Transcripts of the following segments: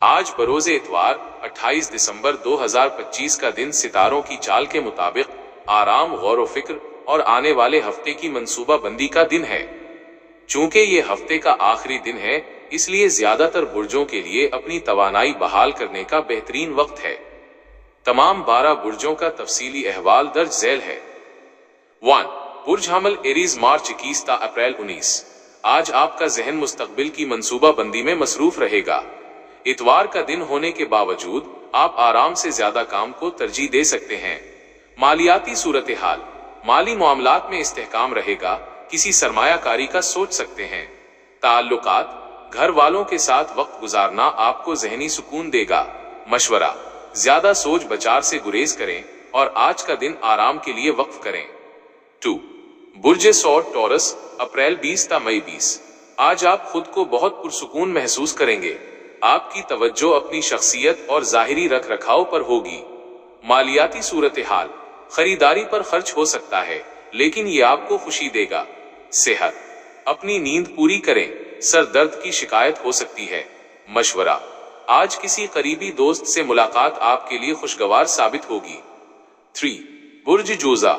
आज बरोज इतवार 28 दिसंबर 2025 का दिन सितारों की चाल के मुताबिक आराम, गौर व फिक्र और आने वाले हफ्ते की मंसूबा बंदी का दिन है। चूंकि ये हफ्ते का आखिरी दिन है, इसलिए ज्यादातर बुर्जों के लिए अपनी तवानाई बहाल करने का बेहतरीन वक्त है। तमाम 12 बुर्जों का तफसीली अहवाल दर्ज झैल है। 1. बुर्ज हमल एरीज, मार्च 21 ता अप्रैल 19। आज आपका जहन मुस्तकबिल की मंसूबा बंदी में मसरूफ रहेगा। इतवार का दिन होने के बावजूद आप आराम से ज्यादा काम को तरजीह दे सकते हैं। मालियाती सूरत हाल, माली मामलात में इस्तेहकाम रहेगा, किसी सरमायाकारी का सोच सकते हैं। ताल्लुकात, घर वालों के साथ वक्त गुजारना आपको जहनी सुकून देगा। मशवरा, ज्यादा सोच बचार से गुरेज करें और आज का दिन आराम के लिए वक्फ करें। 2. बुर्ज सौर, टॉरस, अप्रैल 20 ता मई 20। आज आप खुद को बहुत पुरसुकून महसूस करेंगे। आपकी तवज्जो अपनी शख्सियत और जाहिरी रख रखाव पर होगी। मालियाती सूरत हाल, खरीदारी पर खर्च हो सकता है, लेकिन ये आपको खुशी देगा। सेहत, अपनी नींद पूरी करें, सर दर्द की शिकायत हो सकती है। मशवरा, आज किसी करीबी दोस्त से मुलाकात आपके लिए खुशगवार साबित होगी। 3. बुर्ज जोजा,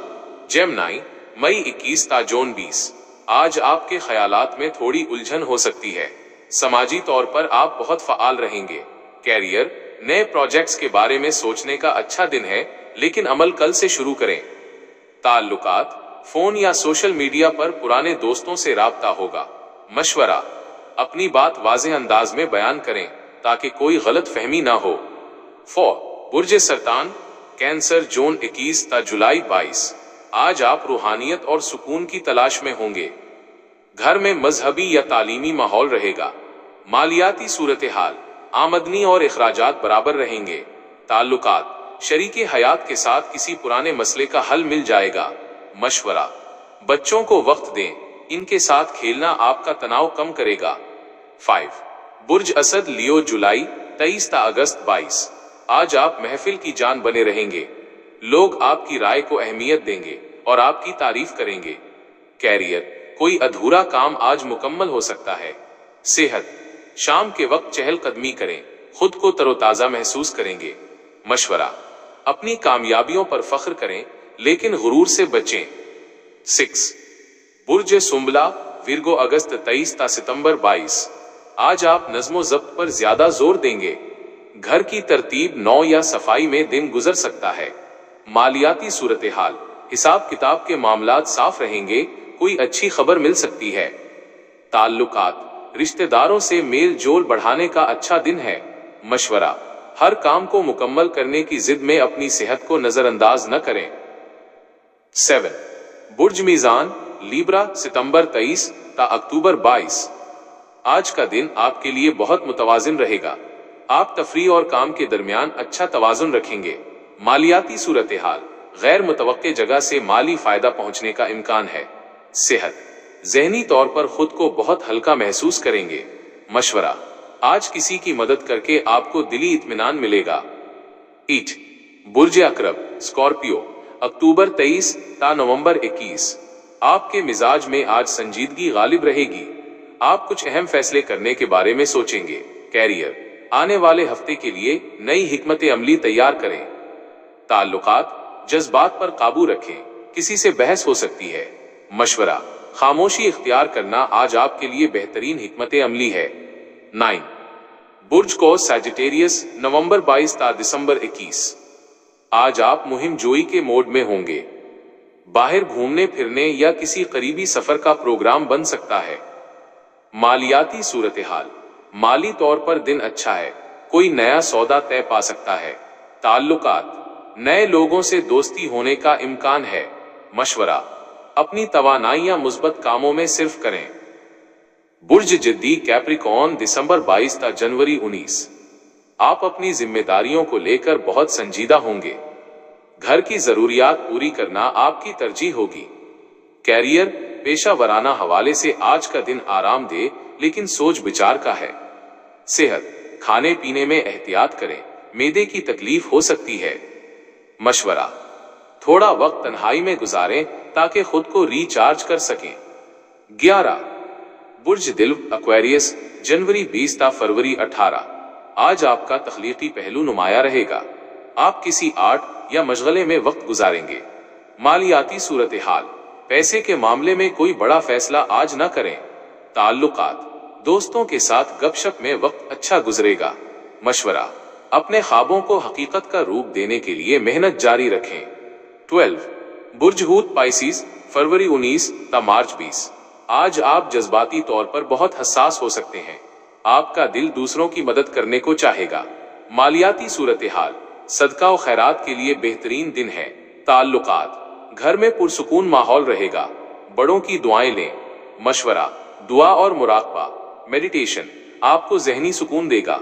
जेमिनी, मई 21 ता जून 20। आज आपके ख्यालात में थोड़ी उलझन हो सकती है। समाजी तौर पर आप बहुत फ़आल रहेंगे। कैरियर, नए प्रोजेक्ट्स के बारे में सोचने का अच्छा दिन है, लेकिन अमल कल से शुरू करें। ताल्लुकात, फोन या सोशल मीडिया पर पुराने दोस्तों से राब्ता होगा। मशवरा, अपनी बात वाज़ेह अंदाज में बयान करें ताकि कोई गलत फहमी ना हो। 4. बुर्ज सरतान, कैंसर, जून 21 ता जुलाई 22। आज आप रूहानियत और सुकून की तलाश में होंगे। घर में मजहबी या तालीमी माहौल रहेगा। मालियाती सूरत हाल, आमदनी और इखराजात बराबर रहेंगे। ताल्लुकात, शरीके हयात के साथ किसी पुराने मसले का हल मिल जाएगा। मशवरा, बच्चों को वक्त दें, इनके साथ खेलना आपका तनाव कम करेगा। 5. बुर्ज असद, लियो, जुलाई 23 ता अगस्त 22। आज आप महफिल की जान बने रहेंगे। लोग आपकी राय को अहमियत देंगे और आपकी तारीफ करेंगे। कैरियर, कोई अधूरा काम आज मुकम्मल हो सकता है। सेहत, शाम के वक्त चहलकदमी करें, खुद को तरोताजा महसूस करेंगे। मशवरा, अपनी कामयाबियों पर फख्र करें, लेकिन गुरूर से बचें। 6. बुर्ज सुंबला, विर्गो, अगस्त 23 ता सितंबर 22। आज आप नज़्मो ज़ब्त पर ज्यादा जोर देंगे। घर की तरतीब, नौ या सफाई में दिन गुजर सकता है। मालियाती सूरत हाल, हिसाब किताब के मामलात साफ रहेंगे, कोई अच्छी खबर मिल सकती है। ताल्लुकात, रिश्तेदारों से मेल जोल बढ़ाने का अच्छा दिन है। मशवरा, हर काम को मुकम्मल करने की जिद में अपनी सेहत को नजरअंदाज न करें। 7. बुर्ज मीजान, लीब्रा, सितंबर 23 ता अक्टूबर 22। आज का दिन आपके लिए बहुत मुतवाजिन रहेगा। आप तफरीह और काम के दरमियान अच्छा तवाजुन रखेंगे। मालियाती सूरत हाल, गैर मुतवक्के जगह से माली फायदा पहुंचने का इम्कान है। सेहत, ज़हनी तौर पर खुद को बहुत हल्का महसूस करेंगे। मशवरा, आज किसी की मदद करके आपको दिली इत्मीनान मिलेगा। 8. बुर्ज अकरब, स्कॉर्पियो, अक्टूबर 23 ता नवंबर 21। आपके मिजाज में आज संजीदगी गालिब रहेगी। आप कुछ अहम फैसले करने के बारे में सोचेंगे। कैरियर, आने वाले हफ्ते के लिए नई हिकमत अमली तैयार करें। ताल्लुकात, जज्बात पर काबू रखें, किसी से बहस हो सकती है। मशवरा, खामोशी इख्तियार करना आज आपके लिए बेहतरीन हिकमत अमली है। 9. बुर्ज को सैजिटेरियस, नवंबर 22 ता दिसंबर 21। आज आप मुहिम जोई के मोड में होंगे। बाहर घूमने फिरने या किसी करीबी सफर का प्रोग्राम बन सकता है। मालियाती सूरत हाल, माली तौर पर दिन अच्छा है, कोई नया सौदा तय पा सकता है। ताल्लुकात, नए लोगों से दोस्ती होने का इम्कान है। मशवरा, अपनी तवानाइयां मुस्बत कामों में सिर्फ करें। बुर्ज जिद्दी, कैप्रिकॉर्न, दिसंबर 22 ता जनवरी 19। आप अपनी जिम्मेदारियों को लेकर बहुत संजीदा होंगे। घर की जरूरियात पूरी करना आपकी तरजीह होगी। कैरियर, पेशा वराना हवाले से आज का दिन आराम दे, लेकिन सोच विचार का है। सेहत, खाने पीने में एहतियात करें, मैदे की तकलीफ हो सकती है। मशवरा, थोड़ा वक्त तन्हाई में गुजारें ताकि खुद को रिचार्ज कर सकें। 11. बुर्ज दिल, एक्वेरियस, जनवरी 20 ता फरवरी 18। آج آپ کا تخلیقی پہلو نمایاں رہے گا۔ آپ کسی آرٹ یا مشغلے میں وقت گزاریں گے۔ مالیاتی صورتحال، پیسے کے معاملے میں کوئی بڑا فیصلہ آج نہ کریں۔ تعلقات، دوستوں کے ساتھ گپ شپ میں وقت اچھا گزرے گا۔ مشورہ، اپنے خوابوں کو حقیقت کا روپ دینے کے لیے محنت جاری رکھیں۔ 12 برج حوت پائسیز، فروری 19 تا مارچ 20۔ آج آپ جذباتی طور پر بہت حساس ہو سکتے ہیں۔ آپ کا دل دوسروں کی مدد کرنے کو چاہے گا۔ مالیاتی صورتحال، صدقہ و خیرات کے لیے بہترین دن ہے۔ تعلقات، گھر میں پرسکون ماحول رہے گا۔ بڑوں کی دعائیں لیں۔ مشورہ، دعا اور مراقبہ، میڈیٹیشن آپ کو ذہنی سکون دے گا۔